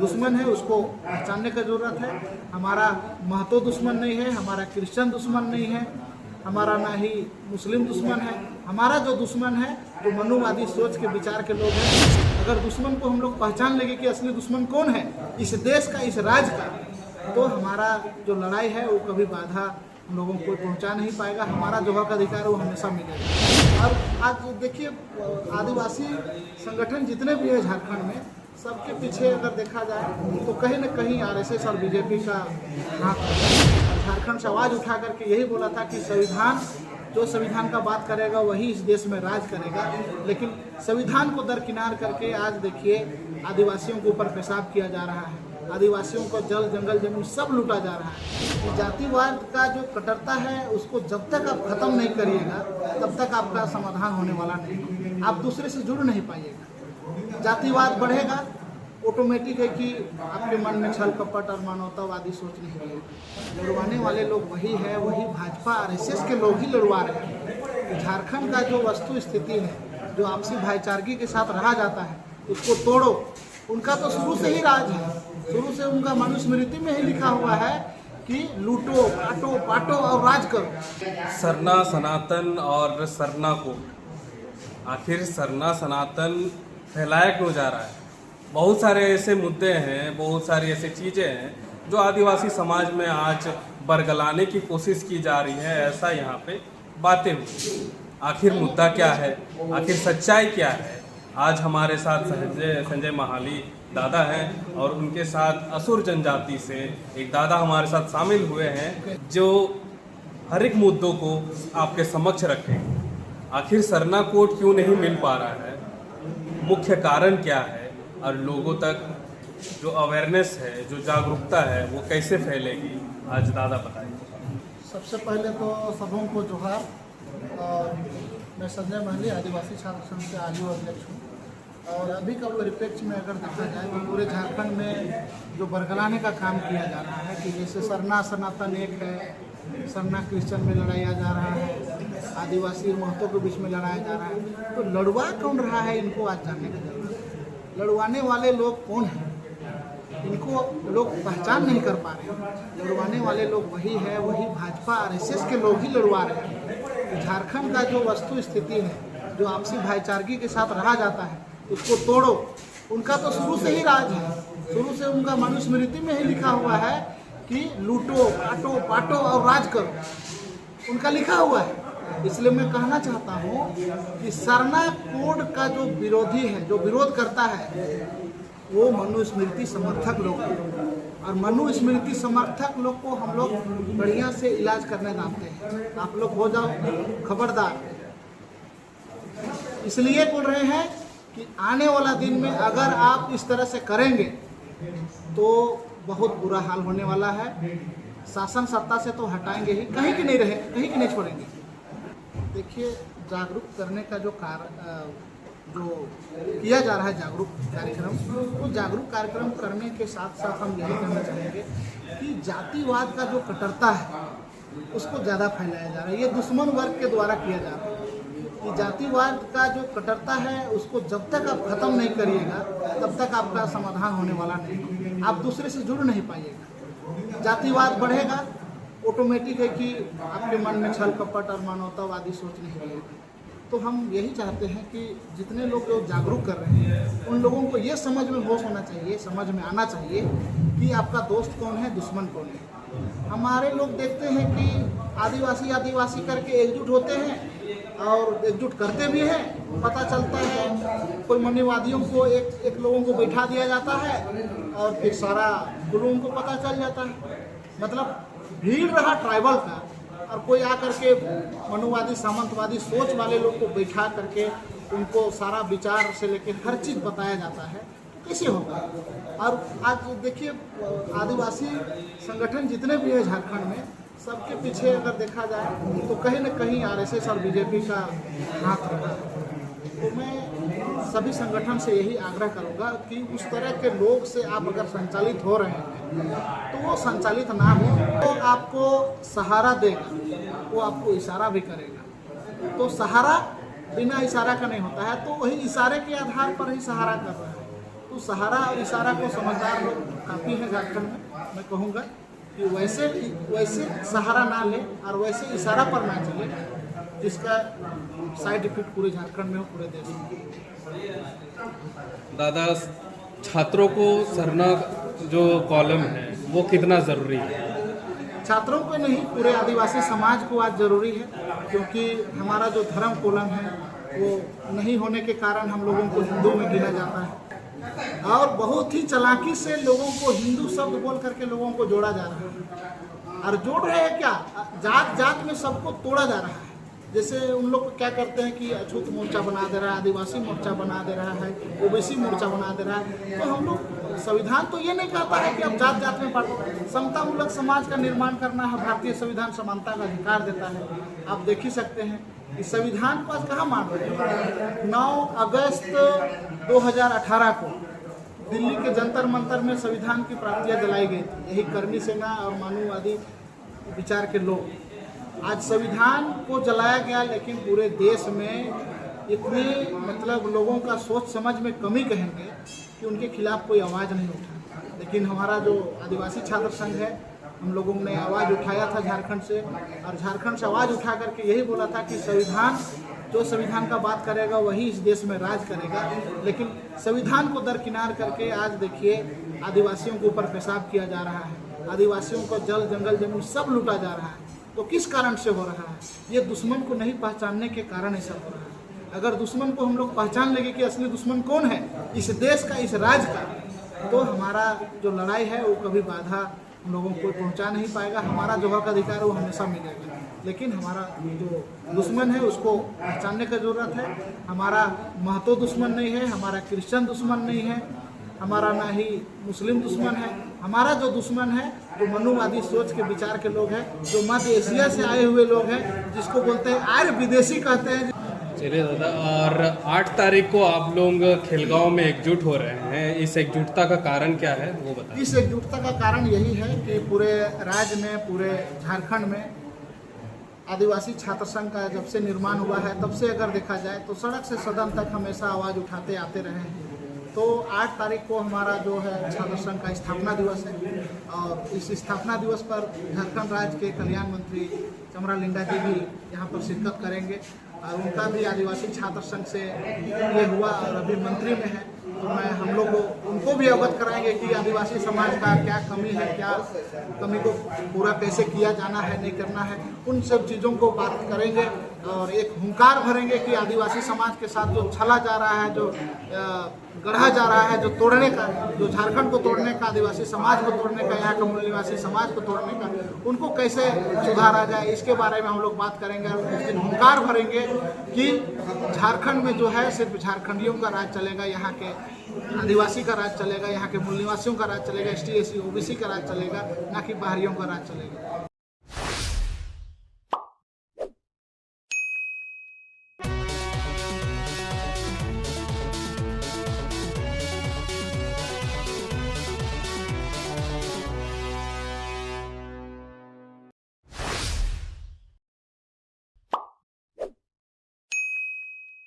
दुश्मन है उसको पहचानने की ज़रूरत है। हमारा महतो दुश्मन नहीं है, हमारा क्रिश्चियन दुश्मन नहीं है, हमारा ना ही मुस्लिम दुश्मन है। हमारा जो दुश्मन है जो मनुवादी सोच के विचार के लोग हैं। अगर दुश्मन को हम लोग पहचान लेंगे कि असली दुश्मन कौन है इस देश का, इस राज्य का, तो हमारा जो लड़ाई है वो कभी बाधा हम लोगों को पहुंचा नहीं पाएगा। हमारा जो हक अधिकार है वो हमेशा मिलेगा। और आज देखिए आदिवासी संगठन जितने भी है झारखंड में, सबके पीछे अगर देखा जाए तो कहीं न कहीं आरएसएस और बीजेपी का हाथ है। झारखंड से आवाज़ उठा करके यही बोला था कि संविधान, जो संविधान का बात करेगा वही इस देश में राज करेगा। लेकिन संविधान को दरकिनार करके आज देखिए आदिवासियों के ऊपर पेशाब किया जा रहा है, आदिवासियों को जल जंगल जमीन सब लूटा जा रहा है। जातिवाद का जो कट्टरता है उसको जब तक आप खत्म नहीं करिएगा तब तक आपका समाधान होने वाला नहीं। आप दूसरे से जुड़ नहीं पाइएगा। जातिवाद बढ़ेगा, ऑटोमेटिक है कि आपके मन में छल कपट और मानवतावादी सोच नहीं रहेगी। लड़वाने वाले लोग वही है, वही भाजपा आरएसएस के लोग ही लड़वा रहे हैं। झारखंड का जो वस्तु स्थिति है, जो आपसी भाईचारगी के साथ रहा जाता है, उसको तोड़ो। उनका तो शुरू से ही राज है, शुरू से उनका मनुस्मृति में ही लिखा हुआ है कि लूटो, काटो, पाटो और राज करो। सरना सनातन और सरना को, आखिर सरना सनातन फैलाया क्यों जा रहा है? बहुत सारे ऐसे मुद्दे हैं, बहुत सारी ऐसी चीज़ें हैं जो आदिवासी समाज में आज बरगलाने की कोशिश की जा रही है। ऐसा यहाँ पे बातें हुई। आखिर मुद्दा क्या है, आखिर सच्चाई क्या है? आज हमारे साथ संजय महाली दादा हैं और उनके साथ असुर जनजाति से एक दादा हमारे साथ शामिल हुए हैं जो हर एक मुद्दों को आपके समक्ष रखेंगे। आखिर सरना कोड क्यों नहीं मिल पा रहा है, मुख्य कारण क्या है और लोगों तक जो अवेयरनेस है, जो जागरूकता है वो कैसे फैलेगी, आज दादा बताइए। सबसे पहले तो सबों को जोहार। और मैं संजय महली आदिवासी छात्र संघ से आजू अध्यक्ष हूँ। और अभी का परिप्रेक्ष्य में अगर देखा जाए तो पूरे झारखंड में जो बरगलाने का काम किया जा रहा है कि जैसे सरना सनातन एक है, सरना क्रिश्चियन में लड़ाया जा रहा है, आदिवासी महतो के बीच में लड़ाया जा रहा है, तो लड़वा कौन रहा है इनको आज जानने की जरूरत है। लड़वाने वाले लोग कौन हैं इनको लोग पहचान नहीं कर पा रहे। लड़वाने वाले लोग वही है, वही भाजपा आरएसएस के लोग ही लड़वा रहे हैं। झारखंड का जो वस्तु स्थिति है, जो आपसी भाईचारगी के साथ रहा जाता है, उसको तोड़ो। उनका तो शुरू से ही राज है, शुरू से उनका मनुस्मृति में ही लिखा हुआ है कि लूटो, काटो, पाटो और राज करो, उनका लिखा हुआ है। इसलिए मैं कहना चाहता हूँ कि सरना कोड का जो विरोधी है, जो विरोध करता है, वो मनुस्मृति समर्थक लोग हैं। और मनुस्मृति समर्थक लोग को हम लोग बढ़िया से इलाज करने जाते हैं। आप लोग हो जाओ खबरदार। इसलिए बोल रहे हैं कि आने वाला दिन में अगर आप इस तरह से करेंगे तो बहुत बुरा हाल होने वाला है। शासन सत्ता से तो हटाएंगे ही, कहीं की नहीं रहे, कहीं की नहीं छोड़ेंगे। देखिए जागरूक करने का जो जो किया जा रहा है जागरूक कार्यक्रम, तो जागरूक कार्यक्रम करने के साथ साथ हम यही कहना चाहेंगे कि जातिवाद का जो कट्टरता है उसको ज़्यादा फैलाया जा रहा है। ये दुश्मन वर्ग के द्वारा किया जा रहा है कि जातिवाद का जो कट्टरता है उसको जब तक आप खत्म नहीं करिएगा तब तक आपका समाधान होने वाला नहीं। आप दूसरे से जुड़ नहीं पाइएगा। जातिवाद बढ़ेगा, ऑटोमेटिक है कि आपके मन में छल कपट और मानवतावादी सोच नहीं रहेगी। तो हम यही चाहते हैं कि जितने लोग जो जागरूक कर रहे हैं उन लोगों को ये समझ में होश होना चाहिए, समझ में आना चाहिए कि आपका दोस्त कौन है, दुश्मन कौन है। हमारे लोग देखते हैं कि आदिवासी आदिवासी करके एकजुट होते हैं और एकजुट करते भी हैं। पता चलता है कोई मनुवादियों को एक लोगों को बैठा दिया जाता है और फिर सारा लोगों को पता चल जाता है। मतलब भीड़ रहा ट्राइबल का और कोई आकर के मनुवादी सामंतवादी सोच वाले लोग को बैठा करके उनको सारा विचार से लेकर हर चीज़ बताया जाता है, तो कैसे होगा। और आज देखिए आदिवासी संगठन जितने भी है झारखंड में, सबके पीछे अगर देखा जाए तो कहीं न कहीं आरएसएस और बीजेपी का हाथ रहा है। तो मैं सभी संगठन से यही आग्रह करूंगा कि उस तरह के लोग से आप अगर संचालित हो रहे हैं तो वो संचालित ना हो, तो आपको सहारा देगा, वो आपको इशारा भी करेगा। तो सहारा बिना इशारा का नहीं होता है, तो वही इशारे के आधार पर ही सहारा कर रहा है। तो सहारा और इशारा को समझदार लोग काफ़ी हैं झारखंड में। मैं कहूँगा कि वैसे सहारा ना ले और वैसे इशारा पर ना चले जिसका साइड इफेक्ट पूरे झारखंड में हो, पूरे देश में। दादा, छात्रों को सरना जो कॉलम है वो कितना ज़रूरी है? छात्रों को नहीं, पूरे आदिवासी समाज को आज ज़रूरी है, क्योंकि हमारा जो धर्म कोलम है वो नहीं होने के कारण हम लोगों को हिंदू में गिना जाता है और बहुत ही चालाकी से लोगों को हिंदू शब्द बोल करके लोगों को जोड़ा जा रहा है। और जोड़ रहे हैं क्या, जात जात में सबको तोड़ा जा रहा है। जैसे उन लोग क्या करते हैं कि अछूत मोर्चा बना दे रहा है, आदिवासी मोर्चा बना दे रहा है, ओबीसी मोर्चा बना दे रहा है। तो हम लोग, संविधान तो ये नहीं कहता है कि अब जात जात में समतामूलक समाज का निर्माण करना है। भारतीय संविधान समानता का अधिकार देता है। आप देख ही सकते हैं कि संविधान को आज कहाँ मान रहे हैं। 9 अगस्त 2018 को दिल्ली के जंतर मंतर में संविधान की प्राप्तियाँ जलाई गई थी। यही कर्मी सेना और मानववादी विचार के लोग, आज संविधान को जलाया गया, लेकिन पूरे देश में इतने लोगों का सोच समझ में कमी कहेंगे कि उनके खिलाफ कोई आवाज़ नहीं उठा। लेकिन हमारा जो आदिवासी छात्र संघ है, हम लोगों ने आवाज़ उठाया था झारखंड से, और झारखंड से आवाज़ उठा करके यही बोला था कि संविधान का बात करेगा वही इस देश में राज करेगा। लेकिन संविधान को दरकिनार करके आज देखिए आदिवासियों के ऊपर पेशाब किया जा रहा है, आदिवासियों को जल जंगल जमीन सब लूटा जा रहा है। तो किस कारण से हो रहा है? ये दुश्मन को नहीं पहचानने के कारण ऐसा हो रहा है। अगर दुश्मन को हम लोग पहचान लेंगे कि असली दुश्मन कौन है, इस देश का, इस राज्य का, तो हमारा जो लड़ाई है वो कभी बाधा हम लोगों को पहुंचा नहीं पाएगा। हमारा जो हक अधिकार है वो हमेशा मिलेगा। लेकिन हमारा जो दुश्मन है उसको पहचानने की ज़रूरत है। हमारा महतो दुश्मन नहीं है, हमारा क्रिश्चियन दुश्मन नहीं है, हमारा ना ही मुस्लिम दुश्मन है। हमारा जो दुश्मन है जो मनुवादी सोच के विचार के लोग हैं, जो मध्य एशिया से आए हुए लोग हैं, जिसको बोलते हैं आर्य विदेशी कहते हैं। चलिए दादा, और 8 तारीख को आप लोग खिलगांव में एकजुट हो रहे हैं, इस एकजुटता का कारण क्या है वो बताइए। इस एकजुटता का कारण यही है कि पूरे राज्य में, पूरे झारखंड में आदिवासी छात्र संघ का जब से निर्माण हुआ है तब से अगर देखा जाए तो सड़क से सदन तक हमेशा आवाज़ उठाते आते रहे हैं। तो 8 तारीख को हमारा जो है छात्र संघ का स्थापना दिवस है, और इस स्थापना दिवस पर झारखंड राज्य के कल्याण मंत्री चमरा लिंडा जी भी यहाँ पर शिरकत करेंगे, और उनका भी आदिवासी छात्र संघ से ये हुआ और अभी मंत्री में है। तो हम लोग उनको भी अवगत कराएंगे कि आदिवासी समाज का क्या कमी है, क्या कमी को पूरा कैसे किया जाना है, नहीं करना है, उन सब चीज़ों को बात करेंगे और एक हुंकार भरेंगे कि आदिवासी समाज के साथ जो छला जा रहा है, जो गढ़ा जा रहा है, जो तोड़ने का, जो झारखंड को तोड़ने का, आदिवासी समाज को तोड़ने का, यहाँ का मूल निवासी समाज को तोड़ने का, उनको कैसे सुधारा जाए, इसके बारे में हम लोग बात करेंगे। और उस दिन हुंकार भरेंगे कि झारखंड में जो है सिर्फ झारखंडियों का राज चलेगा, यहाँ के आदिवासी का राज चलेगा, यहाँ के मूल निवासियों का राज चलेगा, ST SC OBC का राज चलेगा, ना कि बाहरियों का राज चलेगा।